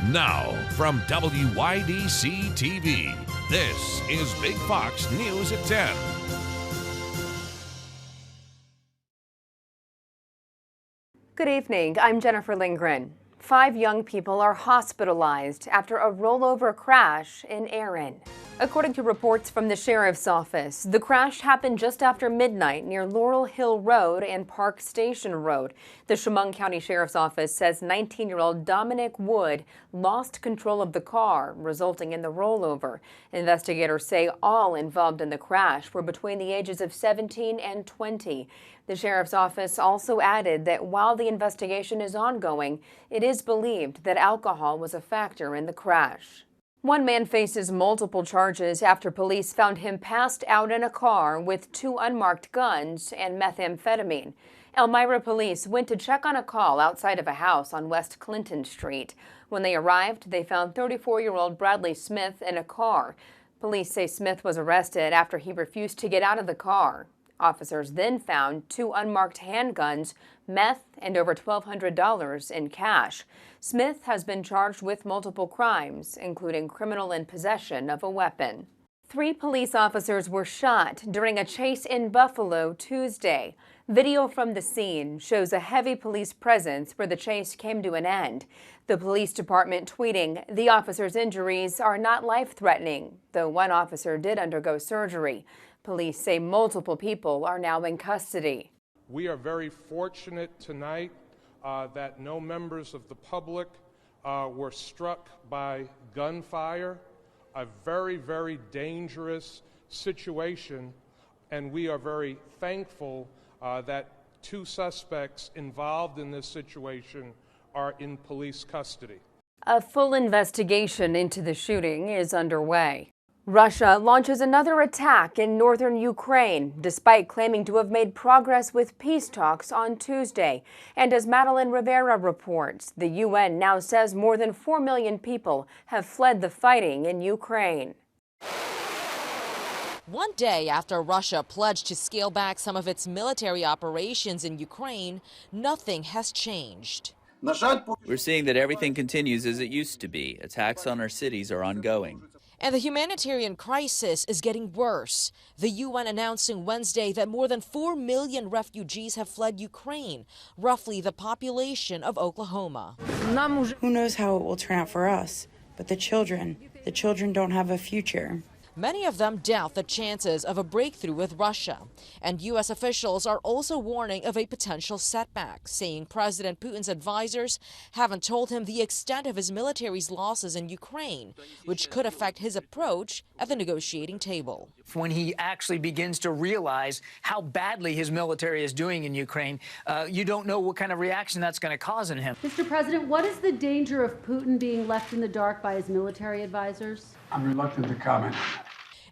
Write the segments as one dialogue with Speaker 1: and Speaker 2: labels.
Speaker 1: Now, from WYDC TV, this is Big Fox News at 10.
Speaker 2: Good evening, I'm Jennifer Lindgren. 5 young people are hospitalized after a rollover crash in Erin. According to reports from the sheriff's office, the crash happened just after midnight near Laurel Hill Road and Park Station Road. The Chemung County Sheriff's Office says 19-year-old Dominic Wood lost control of the car, resulting in the rollover. Investigators say all involved in the crash were between the ages of 17 and 20. The sheriff's office also added that while the investigation is ongoing, it is believed that alcohol was a factor in the crash. One man faces multiple charges after police found him passed out in a car with 2 unmarked guns and methamphetamine. Elmira police went to check on a call outside of a house on West Clinton Street. When they arrived, they found 34-year-old Bradley Smith in a car. Police say Smith was arrested after he refused to get out of the car. Officers then found 2 unmarked handguns, meth, and over $1,200 in cash. Smith has been charged with multiple crimes, including criminal in possession of a weapon. 3 police officers were shot during a chase in Buffalo Tuesday. Video from the scene shows a heavy police presence where the chase came to an end. The police department tweeting, "The officers' injuries are not life-threatening, though one officer did undergo surgery." Police say multiple people are now in custody.
Speaker 3: We are very fortunate tonight that no members of the public were struck by gunfire, a very, very dangerous situation, and we are very thankful that 2 suspects involved in this situation are in police custody.
Speaker 2: A full investigation into the shooting is underway. Russia launches another attack in northern Ukraine, despite claiming to have made progress with peace talks on Tuesday. And as Madeline Rivera reports, the UN now says more than 4 million people have fled the fighting in Ukraine.
Speaker 4: One day after Russia pledged to scale back some of its military operations in Ukraine, nothing has changed.
Speaker 5: We're seeing that everything continues as it used to be. Attacks on our cities are ongoing.
Speaker 4: And the humanitarian crisis is getting worse. The UN announcing Wednesday that more than 4 million refugees have fled Ukraine, roughly the population of Oklahoma.
Speaker 6: Who knows how it will turn out for us? But the children don't have a future.
Speaker 4: Many of them doubt the chances of a breakthrough with Russia. And U.S. officials are also warning of a potential setback, saying President Putin's advisors haven't told him the extent of his military's losses in Ukraine, which could affect his approach at the negotiating table.
Speaker 7: When he actually begins to realize how badly his military is doing in Ukraine, you don't know what kind of reaction that's going to cause in him.
Speaker 8: Mr. President, what is the danger of Putin being left in the dark by his military advisors?
Speaker 9: I'm reluctant to comment.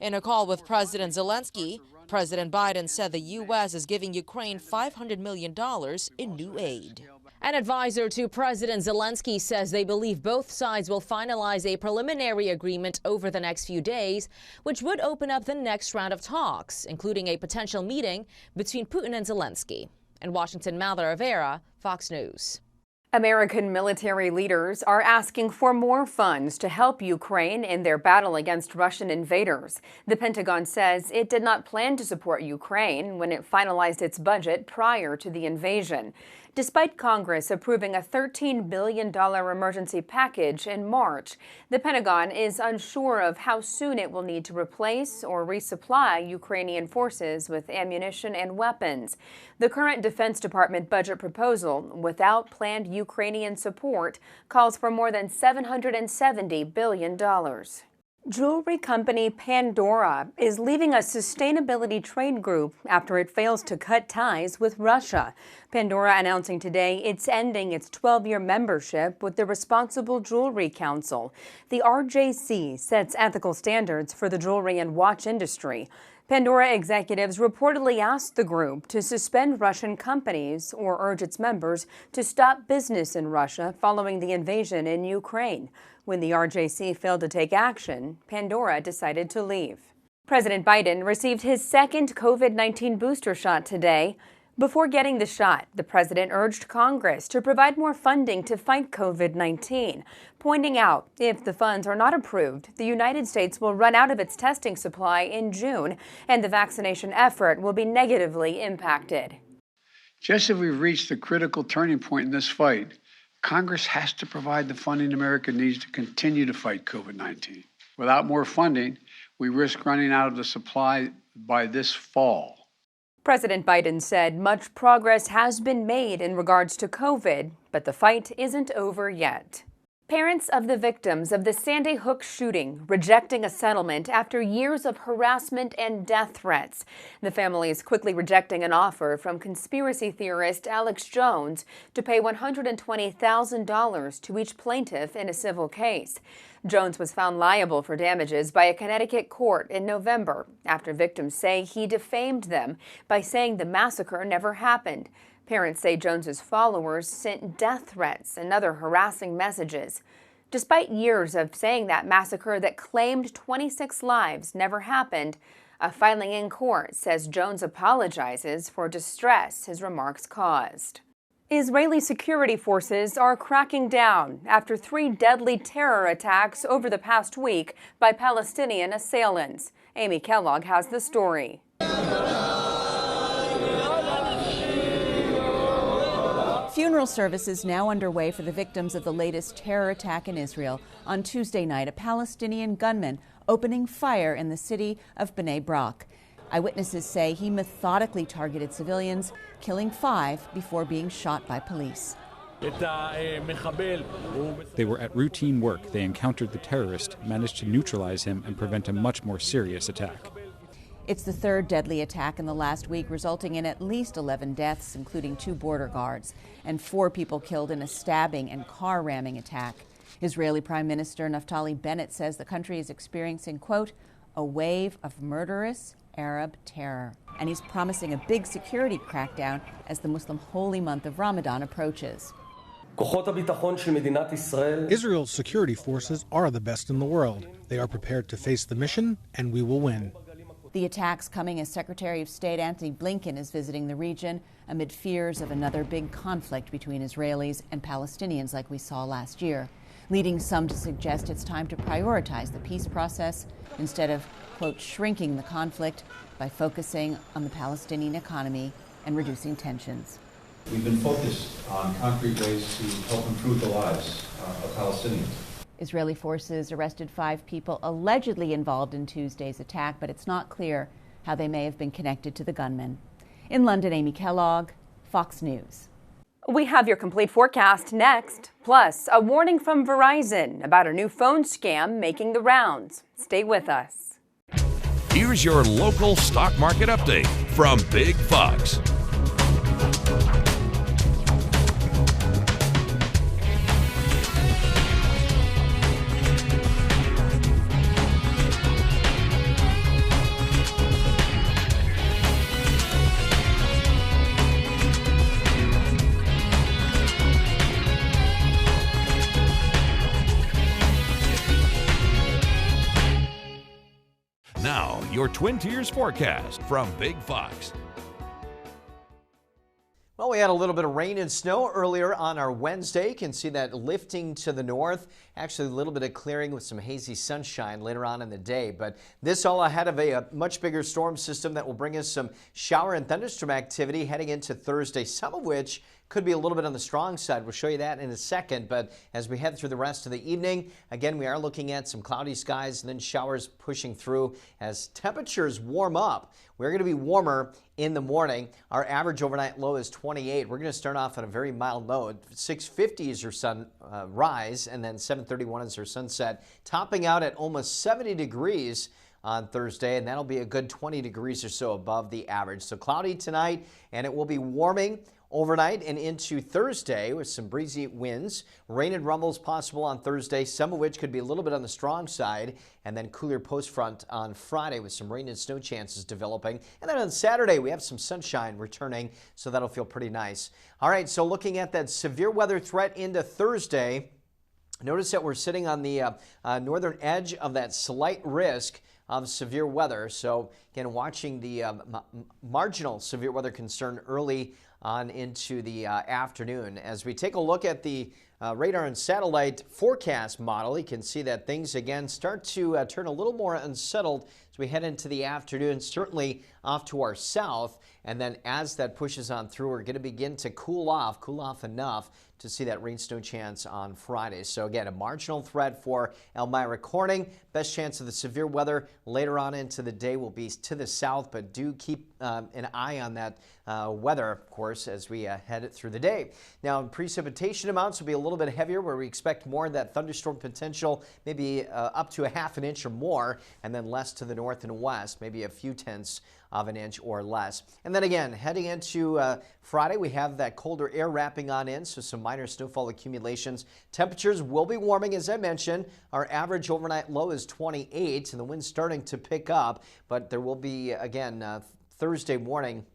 Speaker 4: In a call with President Zelensky, President Biden said the U.S. is giving Ukraine $500 million in new aid. An advisor to President Zelensky says they believe both sides will finalize a preliminary agreement over the next few days, which would open up the next round of talks, including a potential meeting between Putin and Zelensky. In Washington, Madeline Rivera, Fox News.
Speaker 2: American military leaders are asking for more funds to help Ukraine in their battle against Russian invaders. The Pentagon says it did not plan to support Ukraine when it finalized its budget prior to the invasion. Despite Congress approving a $13 billion emergency package in March, the Pentagon is unsure of how soon it will need to replace or resupply Ukrainian forces with ammunition and weapons. The current Defense Department budget proposal, without planned Ukrainian support, calls for more than $770 billion. Jewelry company Pandora is leaving a sustainability trade group after it fails to cut ties with Russia. Pandora announcing today it's ending its 12-year membership with the Responsible Jewelry Council. The RJC sets ethical standards for the jewelry and watch industry. Pandora executives reportedly asked the group to suspend Russian companies or urge its members to stop business in Russia following the invasion in Ukraine. When the RJC failed to take action, Pandora decided to leave. President Biden received his second COVID-19 booster shot today. Before getting the shot, the president urged Congress to provide more funding to fight COVID-19, pointing out if the funds are not approved, the United States will run out of its testing supply in June, and the vaccination effort will be negatively impacted.
Speaker 9: Just as we've reached a critical turning point in this fight, Congress has to provide the funding America needs to continue to fight COVID-19. Without more funding, we risk running out of the supply by this fall.
Speaker 2: President Biden said much progress has been made in regards to COVID, but the fight isn't over yet. Parents of the victims of the Sandy Hook shooting rejecting a settlement after years of harassment and death threats. The family is quickly rejecting an offer from conspiracy theorist Alex Jones to pay $120,000 to each plaintiff in a civil case. Jones was found liable for damages by a Connecticut court in November after victims say he defamed them by saying the massacre never happened. Parents say Jones's followers sent death threats and other harassing messages. Despite years of saying that massacre that claimed 26 lives never happened, a filing in court says Jones apologizes for distress his remarks caused. Israeli security forces are cracking down after 3 deadly terror attacks over the past week by Palestinian assailants. Amy Kellogg has the story.
Speaker 10: Funeral services now underway for the victims of the latest terror attack in Israel. On Tuesday night, a Palestinian gunman opening fire in the city of Bnei Brak. Eyewitnesses say he methodically targeted civilians, killing 5 before being shot by police.
Speaker 11: They were at routine work. They encountered the terrorist, managed to neutralize him, and prevent a much more serious attack.
Speaker 10: It's the 3rd deadly attack in the last week, resulting in at least 11 deaths, including 2 border guards, and 4 people killed in a stabbing and car ramming attack. Israeli Prime Minister Naftali Bennett says the country is experiencing, quote, a wave of murderous Arab terror. And he's promising a big security crackdown as the Muslim holy month of Ramadan approaches.
Speaker 12: Israel's security forces are the best in the world. They are prepared to face the mission, and we will win.
Speaker 10: The attacks coming as Secretary of State Antony Blinken is visiting the region amid fears of another big conflict between Israelis and Palestinians like we saw last year, leading some to suggest it's time to prioritize the peace process instead of, quote, shrinking the conflict by focusing on the Palestinian economy and reducing tensions.
Speaker 13: We've been focused on concrete ways to help improve the lives of Palestinians.
Speaker 10: Israeli forces arrested 5 people allegedly involved in Tuesday's attack, but it's not clear how they may have been connected to the gunman. In London, Amy Kellogg, Fox News.
Speaker 2: We have your complete forecast next. Plus, a warning from Verizon about a new phone scam making the rounds. Stay with us.
Speaker 1: Here's your local stock market update from Big Fox. Now, your Twin Tiers forecast from Big Fox.
Speaker 14: Well, we had a little bit of rain and snow earlier on our Wednesday. You can see that lifting to the north. Actually, a little bit of clearing with some hazy sunshine later on in the day. But this all ahead of a much bigger storm system that will bring us some shower and thunderstorm activity heading into Thursday, some of which could be a little bit on the strong side. We'll show you that in a second. But as we head through the rest of the evening, again, we are looking at some cloudy skies and then showers pushing through as temperatures warm up. We're going to be warmer in the morning. Our average overnight low is 28. We're going to start off on a very mild low. 6:50 is your sunrise, and then 7:31 is your sunset, topping out at almost 70 degrees on Thursday, and that'll be a good 20 degrees or so above the average. So cloudy tonight, and it will be warming overnight and into Thursday with some breezy winds. Rain and rumbles possible on Thursday, some of which could be a little bit on the strong side, and then cooler post front on Friday with some rain and snow chances developing. And then on Saturday, we have some sunshine returning, so that'll feel pretty nice. All right, so looking at that severe weather threat into Thursday, notice that we're sitting on the northern edge of that slight risk of severe weather. So again, watching the marginal severe weather concern early on into the afternoon. As we take a look at the radar and satellite forecast model, you can see that things again start to turn a little more unsettled as we head into the afternoon, certainly off to our south. And then as that pushes on through, we're going to begin to cool off enough to see that rain snow chance on Friday. So again, a marginal threat for Elmira Corning. Best chance of the severe weather later on into the day will be to the south, but do keep an eye on that weather, of course, as we head through the day. Now, precipitation amounts will be a little bit heavier, where we expect more of that thunderstorm potential, maybe up to a half an inch or more, and then less to the north and west, maybe a few tenths of an inch or less. And then again, heading into Friday, we have that colder air wrapping on in, so some minor snowfall accumulations. Temperatures will be warming, as I mentioned. Our average overnight low is 28, and the wind's starting to pick up, but there will be, again, Thursday morning,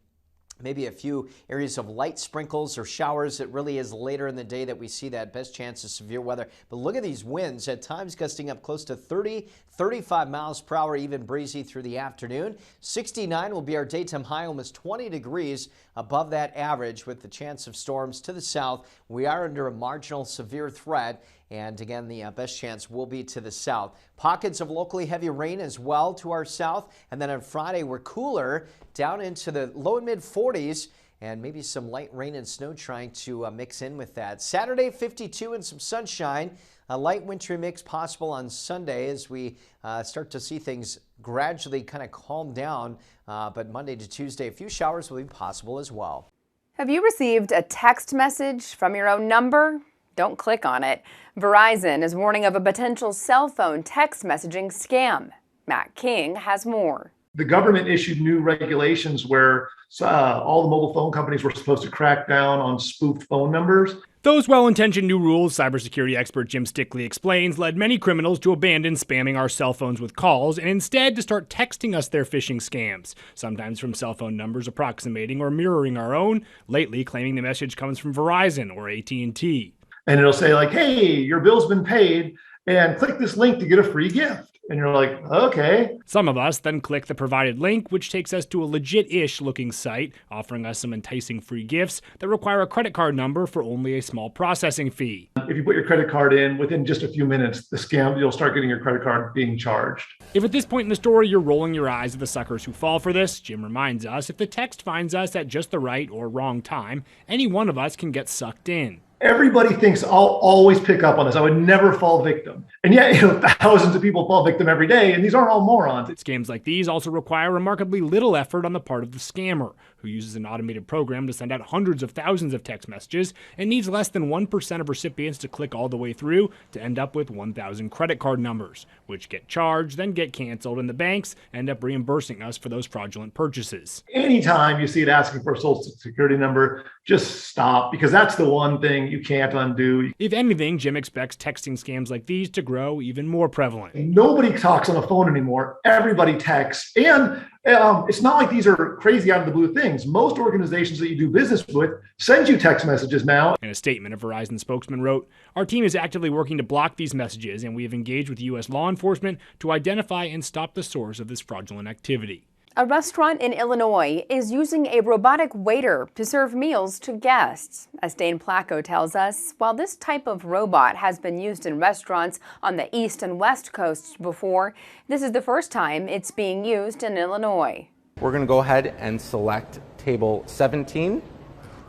Speaker 14: maybe a few areas of light sprinkles or showers. It really is later in the day that we see that best chance of severe weather. But look at these winds, at times gusting up close to 30, 35 miles per hour, even breezy through the afternoon. 69 will be our daytime high, almost 20 degrees above that average, with the chance of storms to the south. We are under a marginal severe threat. And again, the best chance will be to the south. Pockets of locally heavy rain as well to our south. And then on Friday, we're cooler down into the low and mid 40s, and maybe some light rain and snow trying to mix in with that. Saturday, 52 and some sunshine. A light wintry mix possible on Sunday as we start to see things gradually kind of calm down. But Monday to Tuesday, a few showers will be possible as well.
Speaker 2: Have you received a text message from your own number? Don't click on it. Verizon is warning of a potential cell phone text messaging scam. Matt King has more.
Speaker 15: The government issued new regulations where all the mobile phone companies were supposed to crack down on spoofed phone numbers.
Speaker 16: Those well-intentioned new rules, cybersecurity expert Jim Stickley explains, led many criminals to abandon spamming our cell phones with calls and instead to start texting us their phishing scams, sometimes from cell phone numbers approximating or mirroring our own, lately claiming the message comes from Verizon or AT&T.
Speaker 15: And it'll say like, hey, your bill's been paid, and click this link to get a free gift. And you're like, okay.
Speaker 16: Some of us then click the provided link, which takes us to a legit-ish looking site, offering us some enticing free gifts that require a credit card number for only a small processing fee.
Speaker 15: If you put your credit card in, within just a few minutes, you'll start getting your credit card being charged.
Speaker 16: If at this point in the story you're rolling your eyes at the suckers who fall for this, Jim reminds us if the text finds us at just the right or wrong time, any one of us can get sucked in.
Speaker 15: Everybody thinks I'll always pick up on this. I would never fall victim. And yet, thousands of people fall victim every day, and these aren't all morons.
Speaker 16: Scams like these also require remarkably little effort on the part of the scammer, who uses an automated program to send out hundreds of thousands of text messages and needs less than 1% of recipients to click all the way through to end up with 1,000 credit card numbers, which get charged, then get canceled, and the banks end up reimbursing us for those fraudulent purchases.
Speaker 15: Anytime you see it asking for a social security number, just stop, because that's the one thing you can't undo.
Speaker 16: If anything, Jim expects texting scams like these to grow even more prevalent.
Speaker 15: Nobody talks on the phone anymore. Everybody texts. And it's not like these are crazy out of the blue things. Most organizations that you do business with send you text messages now.
Speaker 16: In a statement, a Verizon spokesman wrote, "Our team is actively working to block these messages, and we have engaged with U.S. law enforcement to identify and stop the source of this fraudulent activity."
Speaker 2: A restaurant in Illinois is using a robotic waiter to serve meals to guests. As Dane Placco tells us, while this type of robot has been used in restaurants on the East and West Coasts before, this is the first time it's being used in Illinois.
Speaker 17: We're going to go ahead and select table 17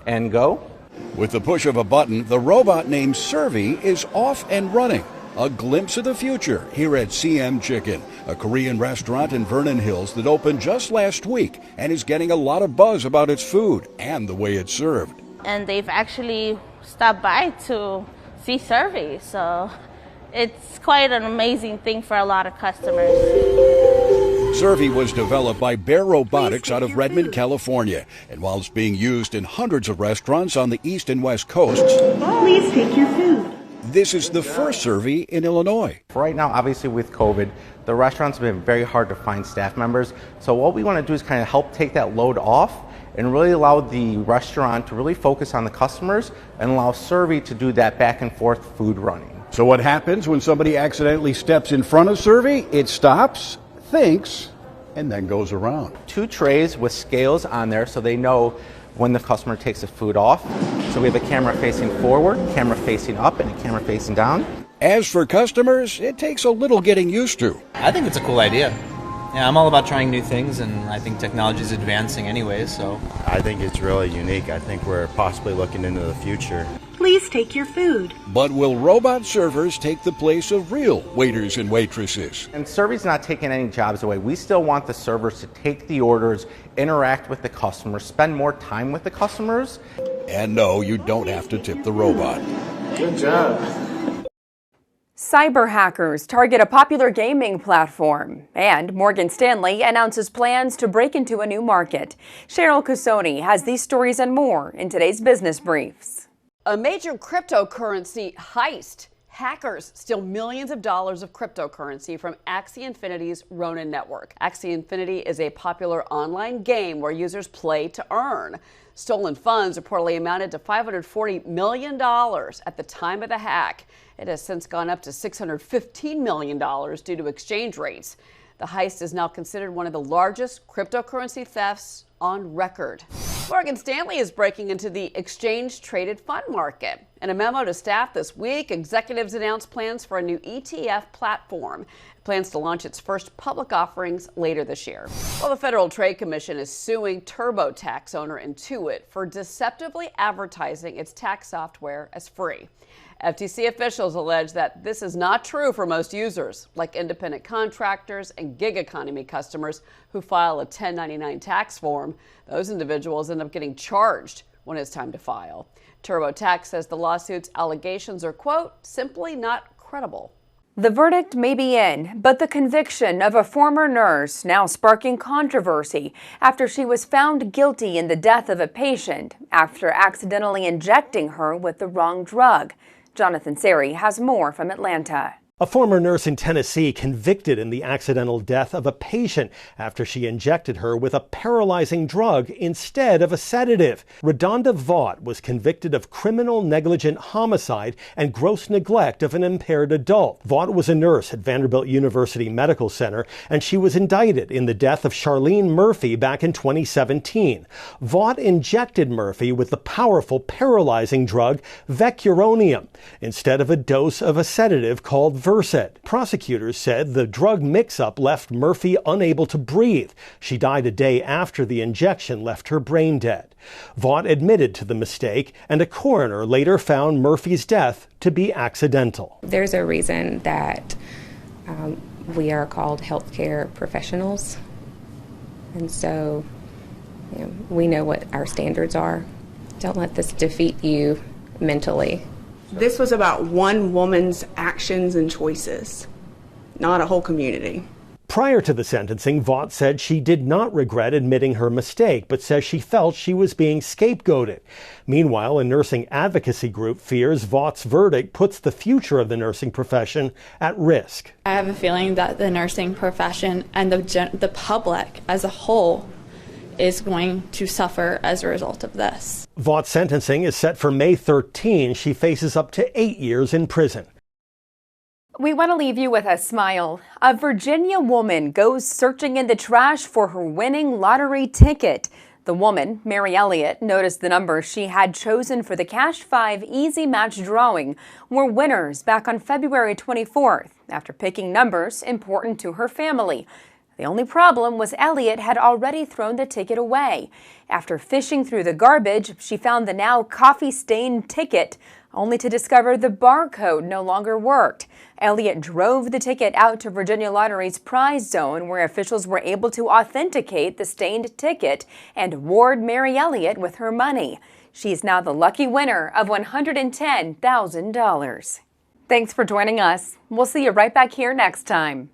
Speaker 17: and go.
Speaker 18: With the push of a button, the robot named Servy is off and running. A glimpse of the future here at CM Chicken, a Korean restaurant in Vernon Hills that opened just last week and is getting a lot of buzz about its food and the way it's served.
Speaker 19: And they've actually stopped by to see Servy, so it's quite an amazing thing for a lot of customers.
Speaker 18: Servy was developed by Bear Robotics out of Redmond, California, and while it's being used in hundreds of restaurants on the East and West Coasts,
Speaker 20: please take your food.
Speaker 18: This is the first Servy in Illinois.
Speaker 17: Right now, obviously with COVID, the restaurants have been very hard to find staff members. So what we want to do is kind of help take that load off and really allow the restaurant to really focus on the customers and allow Servy to do that back and forth food running.
Speaker 18: So what happens when somebody accidentally steps in front of Servy? It stops, thinks and then goes around.
Speaker 17: 2 trays with scales on there so they know when the customer takes the food off. So we have a camera facing forward, camera facing up, and a camera facing down.
Speaker 18: As for customers, it takes a little getting used to.
Speaker 21: I think it's a cool idea. Yeah, I'm all about trying new things, and I think technology is advancing anyway, so.
Speaker 22: I think it's really unique. I think we're possibly looking into the future.
Speaker 20: Please take your food.
Speaker 18: But will robot servers take the place of real waiters and waitresses?
Speaker 17: And Servy's not taking any jobs away. We still want the servers to take the orders, interact with the customers, spend more time with the customers.
Speaker 18: And no, you don't have to tip the robot.
Speaker 22: Good job.
Speaker 2: Cyber hackers target a popular gaming platform, and Morgan Stanley announces plans to break into a new market. Cheryl Casoni has these stories and more in today's Business Briefs.
Speaker 23: A major cryptocurrency heist. Hackers steal millions of dollars of cryptocurrency from Axie Infinity's Ronin network. Axie Infinity is a popular online game where users play to earn. Stolen funds reportedly amounted to $540 million at the time of the hack. It has since gone up to $615 million due to exchange rates. The heist is now considered one of the largest cryptocurrency thefts on record. Morgan Stanley is breaking into the exchange-traded fund market. In a memo to staff this week, executives announced plans for a new ETF platform. It plans to launch its first public offerings later this year. Well, the Federal Trade Commission is suing TurboTax owner Intuit for deceptively advertising its tax software as free. FTC officials allege that this is not true for most users, like independent contractors and gig economy customers who file a 1099 tax form. Those individuals end up getting charged when it's time to file. TurboTax says the lawsuit's allegations are, quote, simply not credible.
Speaker 2: The verdict may be in, but the conviction of a former nurse now sparking controversy after she was found guilty in the death of a patient after accidentally injecting her with the wrong drug. Jonathan Seri has more from Atlanta.
Speaker 24: A former nurse in Tennessee convicted in the accidental death of a patient after she injected her with a paralyzing drug instead of a sedative. Redonda Vaught was convicted of criminal negligent homicide and gross neglect of an impaired adult. Vaught was a nurse at Vanderbilt University Medical Center, and she was indicted in the death of Charlene Murphy back in 2017. Vaught injected Murphy with the powerful paralyzing drug Vecuronium instead of a dose of a sedative called Versed. Prosecutors said the drug mix-up left Murphy unable to breathe. She died a day after the injection left her brain dead. Vaught admitted to the mistake, and a coroner later found Murphy's death to be accidental.
Speaker 25: There's a reason that we are called healthcare professionals, and so we know what our standards are. Don't let this defeat you mentally.
Speaker 26: This was about one woman's actions and choices, not a whole community.
Speaker 24: Prior to the sentencing, Vaught said she did not regret admitting her mistake, but says she felt she was being scapegoated. Meanwhile, a nursing advocacy group fears Vaught's verdict puts the future of the nursing profession at risk.
Speaker 27: I have a feeling that the nursing profession and the public as a whole is going to suffer as a result of this.
Speaker 24: Vaught's sentencing is set for May 13. She faces up to 8 years in prison.
Speaker 2: We want to leave you with a smile. A Virginia woman goes searching in the trash for her winning lottery ticket. The woman, Mary Elliott, noticed the numbers she had chosen for the Cash 5 Easy Match drawing were winners back on February 24th after picking numbers important to her family. The only problem was Elliott had already thrown the ticket away. After fishing through the garbage, she found the now coffee-stained ticket, only to discover the barcode no longer worked. Elliott drove the ticket out to Virginia Lottery's prize zone, where officials were able to authenticate the stained ticket and award Mary Elliott with her money. She's now the lucky winner of $110,000. Thanks for joining us. We'll see you right back here next time.